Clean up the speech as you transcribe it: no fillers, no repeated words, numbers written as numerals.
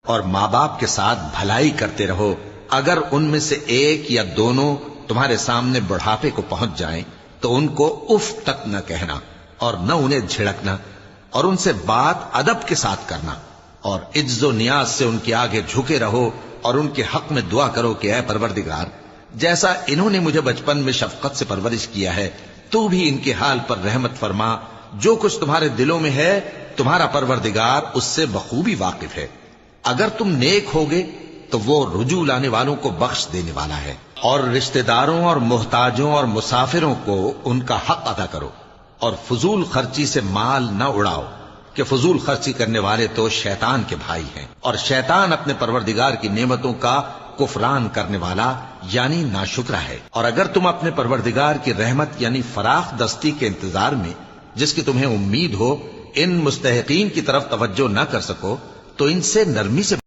اور ماں باپ کے ساتھ بھلائی کرتے رہو، اگر ان میں سے ایک یا دونوں تمہارے سامنے بڑھاپے کو پہنچ جائیں تو ان کو اف تک نہ کہنا اور نہ انہیں جھڑکنا، اور ان سے بات ادب کے ساتھ کرنا، اور عجز و نیاز سے ان کے آگے جھکے رہو اور ان کے حق میں دعا کرو کہ اے پروردگار، جیسا انہوں نے مجھے بچپن میں شفقت سے پرورش کیا ہے تو بھی ان کے حال پر رحمت فرما، جو کچھ تمہارے دلوں میں ہے تمہارا پروردگار اس سے بخوبی واقف ہے، اگر تم نیک ہوگے تو وہ رجوع لانے والوں کو بخش دینے والا ہے۔ اور رشتہ داروں اور محتاجوں اور مسافروں کو ان کا حق ادا کرو، اور فضول خرچی سے مال نہ اڑاؤ کہ فضول خرچی کرنے والے تو شیطان کے بھائی ہیں، اور شیطان اپنے پروردگار کی نعمتوں کا کفران کرنے والا یعنی ناشکرا ہے۔ اور اگر تم اپنے پروردگار کی رحمت یعنی فراخ دستی کے انتظار میں جس کی تمہیں امید ہو ان مستحقین کی طرف توجہ نہ کر سکو تو ان سے نرمی سے